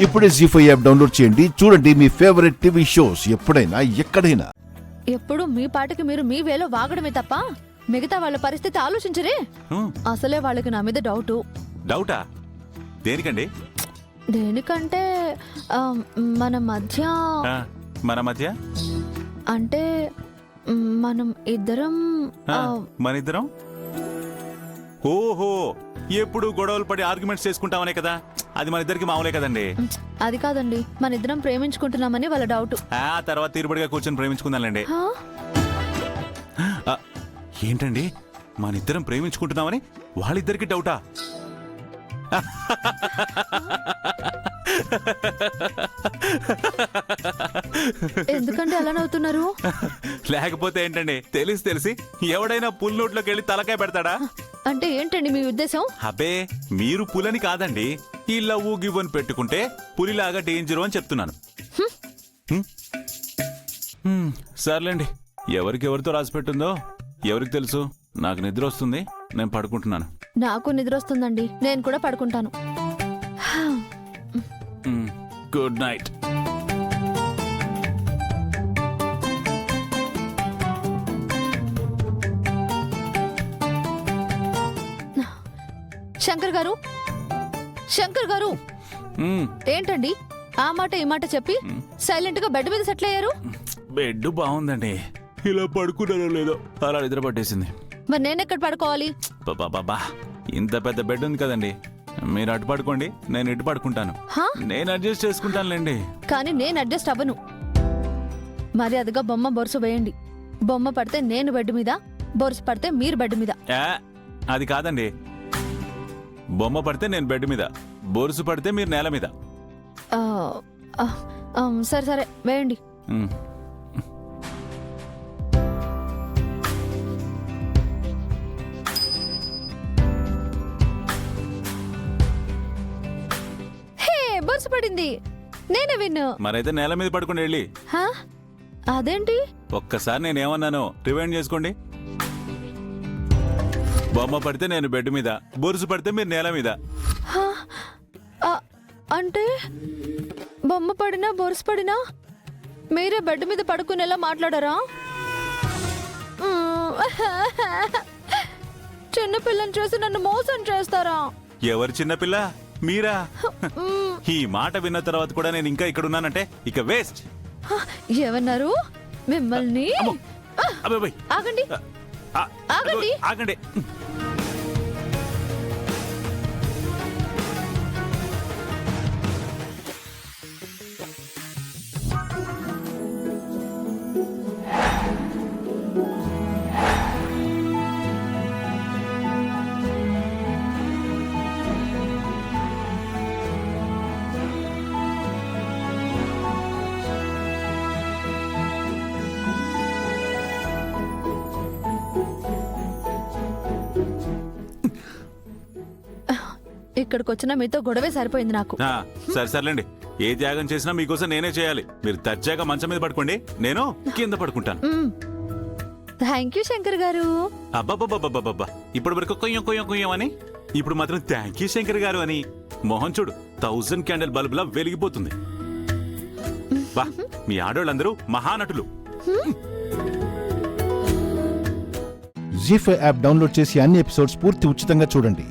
ఇప్పుడే జీ5 app download చేయండి. చూడండి మీ ఫేవరెట్ టీవీ షోస్ ఎప్పుడైనా ఎక్కడైనా. ఎప్పుడు మీ పాటికి మీరు మీ వేలో వాగడమే తప్ప మిగతా వాళ్ళ పరిస్థితి ఆలోచించరే. అసలే వాళ్ళకి నా మీద డౌటా? దేనికండి? దేనికంటే మన మధ్య అంటే మనం ఇద్దరం మనిద్దరం ఓహో ఎప్పుడు గొడవలు పడి ఆర్గ్యుమెంట్స్ చేసుకుంటామనే కదా. అది మన ఇద్దరికి మామూలే కదండి. అది కాదండి, మన ఇద్దరం ప్రేమించుకుంటున్నామని వాళ్ళ డౌట్. ఆ తర్వాత తీరుబడిగా కూర్చొని ప్రేమించుకుందాంలేండి. ఏంటండి మన ఇద్దరం ప్రేమించుకుంటున్నామని వాళ్ళిద్దరికి డౌటా? ఎందుకంటే అలా నవ్వుతున్నారు? లేకపోతే ఏంటండి, తెలిసి ఎవడైనా పుల్ నోట్లోకి వెళ్ళి తలకాయ పెడతాడా? అంటే ఏంటండి మీ ఉద్దేశం? అబ్బే మీరు పులని కాదండి, ఈ లవ్ గివ్ అని పెట్టుకుంటే పులిలాగా డేంజరు అని చెప్తున్నాను. సర్లేండి, ఎవరికెవరితో రాసి పెట్టుందో ఎవరికి తెలుసు. నాకు నిద్ర వస్తుంది, నేను పడుకుంటున్నాను. నాకు నిద్ర వస్తుందండి, నేను కూడా పడుకుంటాను. Good night. శంకర్ గారు ఏంటండి ఆ మాట ఈ మాట చెప్పి సైలెంట్ గా బెడ్ మీద సెటిల్ అయ్యారు? బెడ్ బాగుందండి, ఇలా పడుకున్నారో లేదో అలా నిద్ర పట్టేసింది. మరి నేనెక్కడ పడుకోవాలి? బాబా ఇంత పెద్ద బెడ్ ఉంది కదండి, మీరు అటు పడుకోండి, నేను ఇటు పడుకుంటాను. నేను అడ్జస్ట్ చేసుకుంటానులేండి. కానీ నేను అడ్జస్ట్ అవ్వను. మర్యాదగా బొమ్మ బొరుసు వేయండి. బొమ్మ పడితే నేను బెడ్ మీద, బొరుసు పడితే మీరు బెడ్ మీద. అది కాదండి, బొమ్మ పడితే నేను బెడ్ మీద, బొరుసు పడితే మీరు నేల మీద. సరే వేయండి. బొరుసు పడింది, నేనే విన్ను. మరైతే నేల మీద పడుకోండి వెళ్ళి. అదేంటి? ఒక్కసారి నేనేమన్నానో రివైండ్ చేసుకోండి. బొమ్మ పడితే నేను బెడ్ మీద, బొరుసు పడితే మీరు నేల మీద. అంటే బొమ్మ పడినా బొరుసు పడినా మీరే బెడ్ మీద పడుకునేలా మాట్లాడారా? చిన్నపిల్లని చూసి నన్ను మోసం చేస్తారా? ఎవరు చిన్నపిల్ల? మీరా? ఈ మాట విన్న తర్వాత కూడా నేను ఇంకా ఇక్కడ ఉన్నానంటే ఇక వేస్ట్. ఏమన్నారు? మిమ్మల్ని ఆగండి ఆగండి ఆగండి. ఇక్కడికి వచ్చినా మీతో గొడవే సరిపోయింది నాకు. సర్లేండి, ఏ త్యాగం చేసినా మీకోసం నేనే చేయాలి. మీరు దర్జాగా మంచం మీద పడుకోండి, నేను కింద పడుకుంటాను. థ్యాంక్ యూ శంకర్ గారు. అబ్బాబ్బాబ్బాబ్బా, ఇప్పటి వరకు కొయ్యం కొయ్యం కొయ్యం అని, ఇప్పుడు మాత్రం థ్యాంక్ యూ శంకర్ గారు అని మొహం చూడు 1000 క్యాండిల్ బల్బులా వెలిగిపోతుంది. బా, మీ ఆడోళ్ళందరూ మహానటులు. జీ5 యాప్ డౌన్లోడ్ చేసి అన్ని ఎపిసోడ్స్ పూర్తి ఉచితంగా చూడండి.